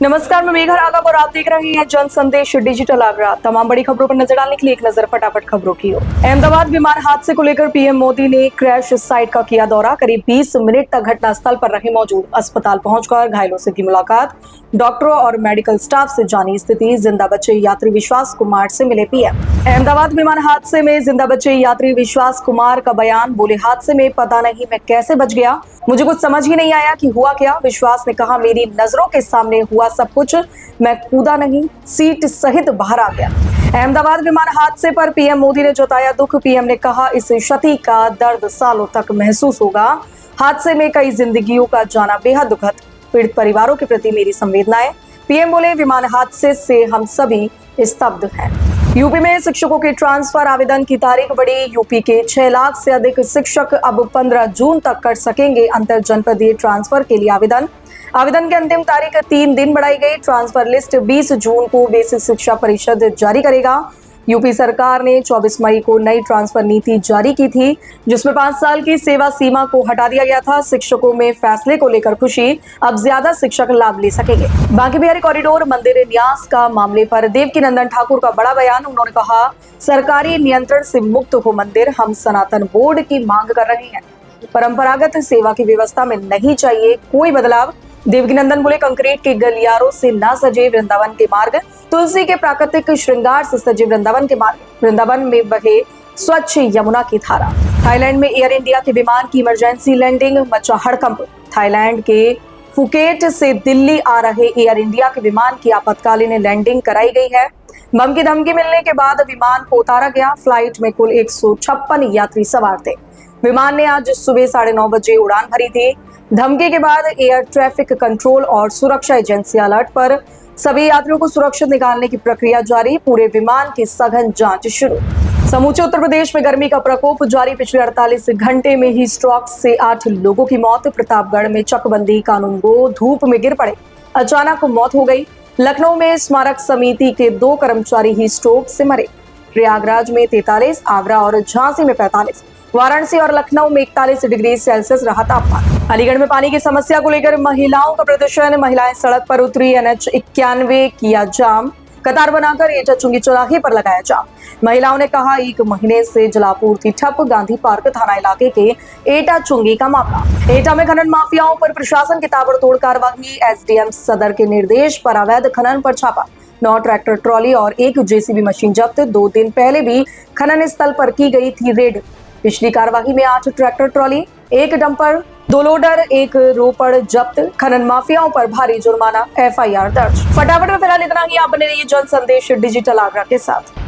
नमस्कार, मैं मेघा राघव और आप देख रहे हैं जन संदेश डिजिटल आगरा। तमाम बड़ी खबरों पर नजर डालने के लिए एक नजर फटाफट खबरों की ओर। अहमदाबाद विमान हादसे को लेकर पीएम मोदी ने क्रैश साइट का किया दौरा। करीब 20 मिनट तक घटनास्थल पर रहे मौजूद। अस्पताल पहुंचकर घायलों से की मुलाकात, डॉक्टरों और मेडिकल स्टाफ से जानी स्थिति। जिंदा बचे यात्री विश्वास कुमार से मिले पीएम। अहमदाबाद विमान हादसे में जिंदा बचे यात्री विश्वास कुमार का बयान। बोले, हादसे में पता नहीं मैं कैसे बच गया, मुझे कुछ समझ ही नहीं आया कि हुआ क्या। विश्वास ने कहा, मेरी नजरों के सामने हुआ सब कुछ, मैं कूदा नहीं, सीट सहित बाहर आ गया। अहमदाबाद विमान हादसे पर पीएम मोदी ने जताया दुख। पीएम ने कहा, इस क्षति का दर्द सालों तक महसूस होगा। हादसे में कई जिंदगियों का जाना बेहद दुखद। पीड़ित परिवारों के प्रति मेरी संवेदनाएं। पीएम बोले, विमान हादसे से हम सभी स्तब्ध हैं। यूपी में शिक्षकों के ट्रांसफर आवेदन की तारीख बढ़ी। यूपी के 6 लाख से अधिक शिक्षक अब 15 जून तक कर सकेंगे अंतर जनपदीय ट्रांसफर के लिए आवेदन। आवेदन की अंतिम तारीख 3 दिन बढ़ाई गई। ट्रांसफर लिस्ट 20 जून को बेसिक शिक्षा परिषद जारी करेगा। यूपी सरकार ने 24 मई को नई ट्रांसफर नीति जारी की थी, जिसमें 5 साल की सेवा सीमा को हटा दिया गया था। शिक्षकों में फैसले को लेकर खुशी, अब ज्यादा शिक्षक लाभ ले सकेंगे। बांके बिहारी कॉरिडोर मंदिर न्यास का मामले पर देवकीनंदन ठाकुर का बड़ा बयान। उन्होंने कहा, सरकारी नियंत्रण से मुक्त हो मंदिर, हम सनातन बोर्ड की मांग कर रहे हैं। परंपरागत सेवा की व्यवस्था में नहीं चाहिए कोई बदलाव। देवकीनंदन बोले, कंक्रीट के गलियारों से न सजे वृंदावन के मार्ग, तुलसी के प्राकृतिक श्रृंगार से सजे वृंदावन के मार्ग, वृंदावन में बहे स्वच्छ यमुना की धारा। थाईलैंड में एयर इंडिया के विमान की इमरजेंसी लैंडिंग, मचा हड़कंप। थाईलैंड के फुकेट से दिल्ली आ रहे एयर इंडिया के विमान की आपातकालीन लैंडिंग कराई गई है। बम की धमकी मिलने के बाद विमान को उतारा गया। फ्लाइट में कुल 156 यात्री सवार थे। विमान ने आज सुबह 9:30 बजे उड़ान भरी थी। धमकी के बाद एयर ट्रैफिक कंट्रोल और सुरक्षा एजेंसी अलर्ट पर। सभी यात्रियों को सुरक्षित निकालने की प्रक्रिया जारी। पूरे विमान की सघन जांच शुरू। समूचे उत्तर प्रदेश में गर्मी का प्रकोप जारी। पिछले 48 घंटे में ही स्ट्रोक से 8 लोगों की मौत। प्रतापगढ़ में चकबंदी कानूनगो धूप में गिर पड़े, अचानक मौत हो गई। लखनऊ में स्मारक समिति के 2 कर्मचारी ही स्ट्रोक से मरे। प्रयागराज में 43, आगरा और झांसी में 45, वाराणसी और लखनऊ में 41 डिग्री सेल्सियस रहा तापमान। अलीगढ़ में पानी की समस्या को लेकर महिलाओं का प्रदर्शन। महिलाएं सड़क पर उतरी। NH 91 किया जाम। कतार बनाकर एटा चुंगी चौराहे पर लगाया जाम। महिलाओं ने कहा, 1 महीने से जलापूर्ति ठप। गांधी पार्क थाना इलाके के एटा चुंगी का मामला। एटा में खनन माफियाओं पर प्रशासन की ताबड़तोड़ कार्रवाई। SDM सदर के निर्देश पर अवैध खनन पर छापा। 9 ट्रैक्टर ट्रॉली और 1 JCB मशीन जब्त। 2 दिन पहले भी खनन स्थल पर की गई थी रेड। पिछली कार्यवाही में 8 ट्रैक्टर ट्रॉली, 1 डंपर, 2 लोडर, 1 रोपड़ जब्त। खनन माफियाओं पर भारी जुर्माना, FIR दर्ज। फटाफट में फिलहाल इतना ही। आप बने रहिए जन संदेश डिजिटल आगरा के साथ।